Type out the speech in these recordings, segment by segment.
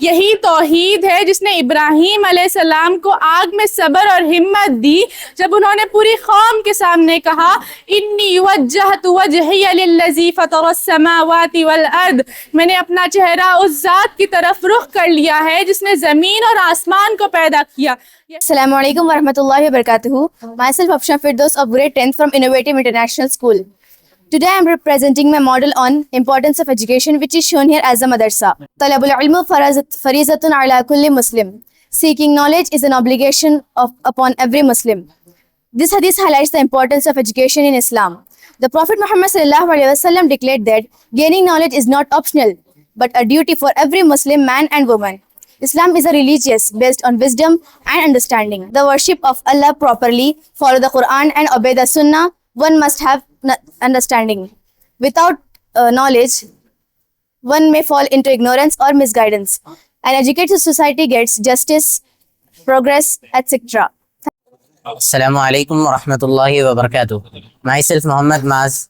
یہی توحید ہے جس نے ابراہیم علیہ السلام کو آگ میں صبر اور ہمت دی جب انہوں نے پوری قوم کے سامنے کہا انی وجہت وجہی للذی فطر السماوات والارض، میں نے اپنا چہرہ اس ذات کی طرف رخ کر لیا ہے جس نے زمین اور آسمان کو پیدا کیا. Assalamu alaikum warahmatullahi wabarakatuh. Myself Afshan Firdaus of grade 10th from Innovative International School. Today I am representing my model on importance of education, which is shown here as a madrasa. Talabul ilmu farizatun ala kulli Muslim. Seeking knowledge is an obligation upon every Muslim. This hadith highlights the importance of education in Islam. The Prophet Muhammad sallallahu alaihi wasallam declared that gaining knowledge is not optional, but a duty for every Muslim man and woman. Islam is a religion based on wisdom and understanding. The worship of Allah properly, follow the Quran and obey the Sunnah. One must have understanding. Without knowledge, one may fall into ignorance or misguidance. An educated society gets justice, progress, etc. Assalamu alaikum wa rahmatullahi wa barakatuh. Myself Muhammad Maz,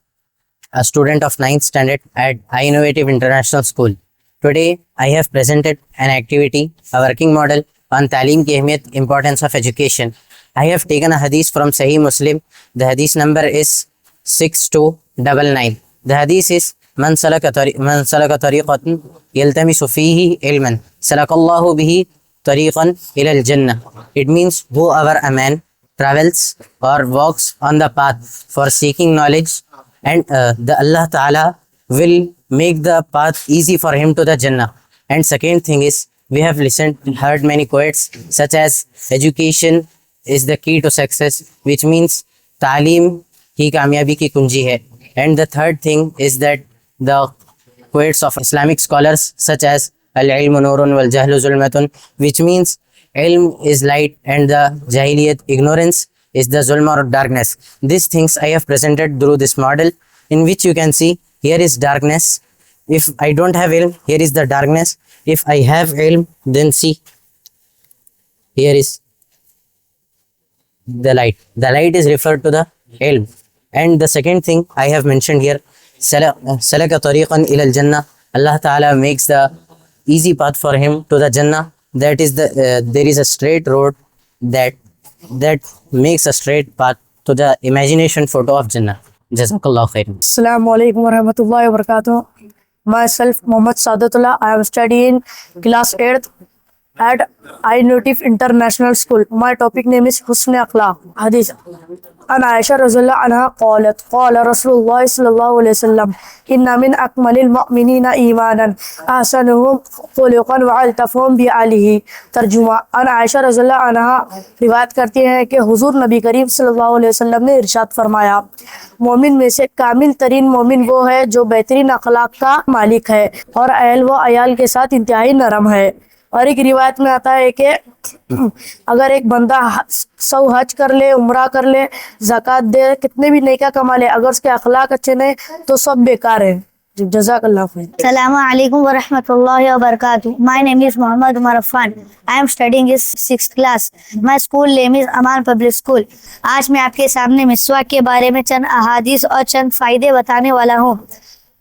a student of 9th standard at Innovative International School. Today I have presented an activity, a working model on Talim ki ahmiyat, importance of education. I have taken a hadith from Sahih Muslim. The hadith number is 6299. The hadith is Man salaka tariqatan yaltamisu fihi ilman salakallahu bihi tariqan ila al-jannah. It means whoever a man travels or walks on the path for seeking knowledge, and the Allah Ta'ala will make the path easy for him to the Jannah. And second thing is, we have heard many quotes such as education is the key to success, which means Talim hi kamyabi ki kunji hai. And the third thing is that the quotes of Islamic scholars such as al-ilmu nurun wal jahlu zulmatun, which means ilm is light and the jahiliyat, ignorance, is the zulm or darkness. These things I have presented through this model, in which you can see here is darkness. If I don't have ilm, here is the darkness. If I have ilm, then see, here is the light. The light is referred to the ilm. And the second thing I have mentioned here, salaka tariqan ila al-jannah. Allah Ta'ala makes the easy path for him to the Jannah. That is there is a straight road that makes a straight path to the imagination photo of Jannah. Jazakallah khair. Assalamu alaikum warahmatullahi wabarakatuh. Myself Muhammad Sadatullah. I am studying class 8th at Innovative International School. My topic name is Husn Akhlaq. Hadith. An Aisha radhiyallahu anha qalat qala Rasulullah sallallahu alaihi wasallam inna min akmalil mu'minina imanan ahsanuhum khuluqan wa altafuhum bi alihi. ترجمہ. ان عائشہ رضی اللہ عنہا روایت کرتی ہیں کہ حضور نبی کریم صلی اللہ علیہ وسلم نے ارشاد فرمایا، مومن میں سے کامل ترین مومن وہ ہے جو بہترین اخلاق کا مالک ہے اور اہل و عیال کے ساتھ انتہائی نرم ہے. اور ایک روایت میں آتا ہے کہ اگر ایک بندہ 100 حج کر لے، عمرہ کر لے، زکوٰۃ دے، کتنے بھی نیکیاں کما لے، اگر اس کے اخلاق اچھے نہیں تو سب بیکار ہیں. جزاک اللہ خیر. Assalamu alaikum wa rahmatullahi wa barakatuh. My name is Muhammad Umar Affan. I am studying in 6th class. My school name is Aman Public School. آج میں آپ کے سامنے مسواک کے بارے میں چند احادیث اور چند فائدے بتانے والا ہوں.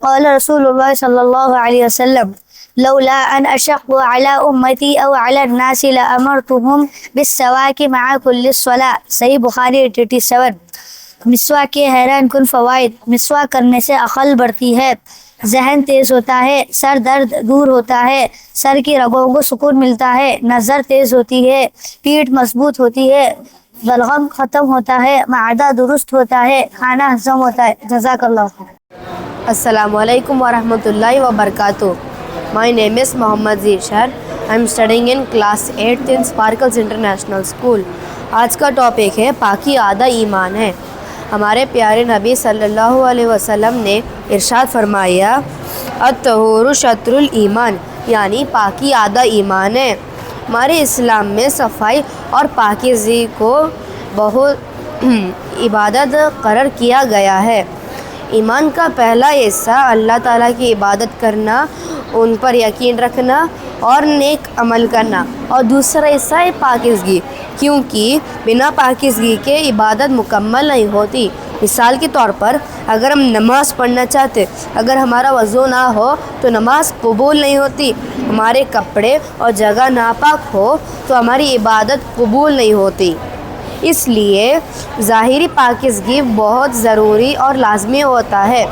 قال رسول اللہ صلی اللہ علیہ وسلم لولا ان اشق على امتی او على الناس لامرتهم بالسواک مع كل الصلاة. صحیح بخاری 87. مسواک کے حیران کن فوائد. مسواک کرنے سے عقل بڑھتی ہے، ذہن تیز ہوتا ہے، سر درد دور ہوتا ہے، سر کی رگوں کو سکون ملتا ہے، نظر تیز ہوتی ہے، پیٹھ مضبوط ہوتی ہے، بلغم ختم ہوتا ہے، معدہ درست ہوتا ہے، کھانا ہضم ہوتا ہے. جزاک اللہ. Assalamu alaikum warahmatullahi wabarakatuh. My name is Mohammad Zirshad. I am studying in class 8th in Sparkles International School. آج کا ٹاپک ہے پاکی آدھا ایمان ہے. ہمارے پیارے نبی صلی اللہ علیہ وسلم نے ارشاد فرمایا الطہور شطر الایمان، یعنی پاکی آدھا ایمان ہے. ہمارے اسلام میں صفائی اور پاکیزگی کو بہت عبادت قرار کیا گیا ہے. ایمان کا پہلا حصہ اللہ تعالیٰ کی عبادت کرنا، ان پر یقین رکھنا اور نیک عمل کرنا، اور دوسرا حصہ ہے پاکیزگی، کیونکہ بنا پاکیزگی کے عبادت مکمل نہیں ہوتی۔ مثال کے طور پر اگر ہم نماز پڑھنا چاہتے، اگر ہمارا وضو نہ ہو تو نماز قبول نہیں ہوتی، ہمارے کپڑے اور جگہ ناپاک ہو تو ہماری عبادت قبول نہیں ہوتی۔ اس لیے ظاہری پاکیزگی بہت ضروری اور لازمی ہوتا ہے۔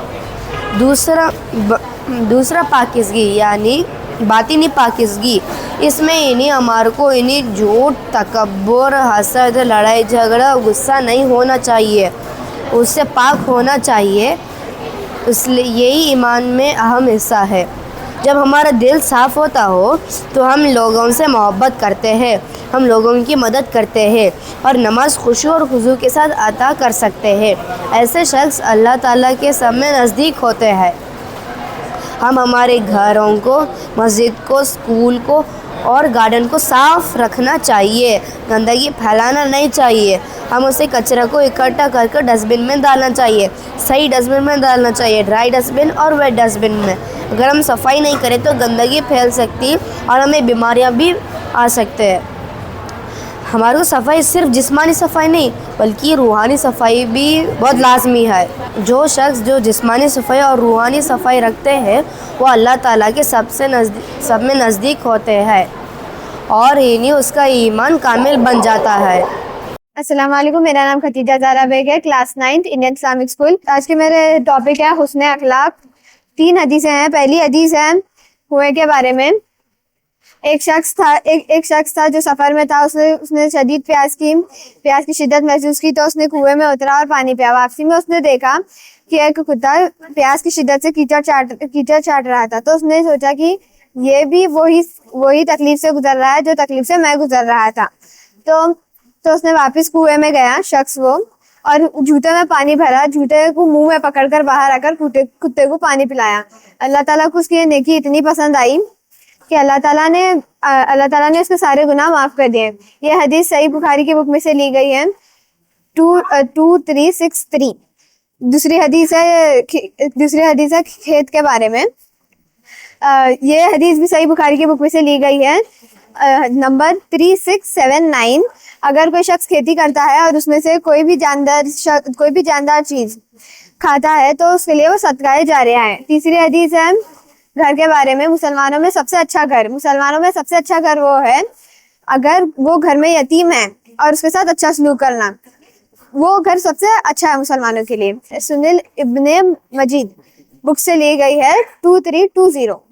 دوسرا پاکیزگی یعنی باطنی پاکیزگی، اس میں ہمارے کو جھوٹ، تکبر، حسد، لڑائی جھگڑا، غصہ نہیں ہونا چاہیے، اس سے پاک ہونا چاہیے۔ اس لیے یہی ایمان میں اہم حصہ ہے۔ جب ہمارا دل صاف ہوتا ہو تو ہم لوگوں سے محبت کرتے ہیں، ہم لوگوں کی مدد کرتے ہیں اور نماز خشوع اور خضوع کے ساتھ ادا کر سکتے ہیں۔ ایسے شخص اللہ تعالیٰ کے سب میں نزدیک ہوتے ہیں۔ ہم ہمارے گھروں کو، مسجد کو، اسکول کو اور گارڈن کو صاف رکھنا چاہیے، گندگی پھیلانا نہیں چاہیے۔ ہم اسے کچرا کو اکٹھا کر کے ڈسٹ بن میں ڈالنا چاہیے، صحیح ڈسٹ بن میں ڈالنا چاہیے، ڈرائی ڈسٹ بن اور ویٹ ڈسٹ بن میں۔ اگر ہم صفائی نہیں کریں تو گندگی پھیل سکتی اور ہمیں بیماریاں بھی آ سکتے ہیں۔ ہمارے کو صفائی صرف جسمانی صفائی نہیں بلکہ روحانی صفائی بھی بہت لازمی ہے۔ جو شخص جو جسمانی صفائی اور روحانی صفائی رکھتے ہیں وہ اللہ تعالیٰ کے سب میں نزدیک ہوتے ہیں اور اس کا ایمان کامل بن جاتا ہے۔ السلام علیکم، میرا نام ختیجہ زہرا بیگ ہے، کلاس 9 انڈین اسلامک اسکول۔ آج کے میرے ٹاپک ہے حسن اخلاق۔ 3 حدیثیں ہیں۔ پہلی حدیث ہے کنویں کے بارے میں۔ ایک شخص تھا جو سفر میں تھا، اس نے شدید پیاس کی شدت محسوس کی تو اس نے کنویں میں اترا اور پانی پیا۔ واپسی میں اس نے دیکھا کہ ایک کتا پیاس کی شدت سے کیچڑ چاٹ رہا تھا، تو اس نے سوچا کہ یہ بھی وہی تکلیف سے گزر رہا ہے جو تکلیف سے میں گزر رہا تھا۔ تو اس نے واپس کنویں میں گیا شخص وہ، اور جوتے میں پانی بھرا، جوتے کو منہ میں پکڑ کر باہر آ کر کتے کو پانی پلایا۔ اللہ تعالیٰ کو اس کی یہ نیکی اتنی پسند آئی کہ اللہ تعالیٰ نے اس کے سارے گناہ معاف کر دیے۔ یہ حدیث صحیح بخاری کی بک میں سے لی گئی ہے 2363۔ دوسری حدیث ہے کھیت کے بارے میں۔ یہ حدیث بھی صحیح بخاری کی بک میں سے لی گئی ہے نمبر 3679۔ اگر کوئی شخص کھیتی کرتا ہے اور اس میں سے کوئی بھی جاندار چیز کھاتا ہے تو اس کے لیے وہ صدقہ جاریہ ہے۔ تیسری حدیث ہے گھر کے بارے میں۔ مسلمانوں میں سب سے اچھا گھر وہ ہے اگر وہ گھر میں یتیم ہے اور اس کے ساتھ اچھا سلوک کرنا، وہ گھر سب سے اچھا ہے مسلمانوں کے لیے۔ سنن ابن مجید بک سے لی گئی ہے 2320۔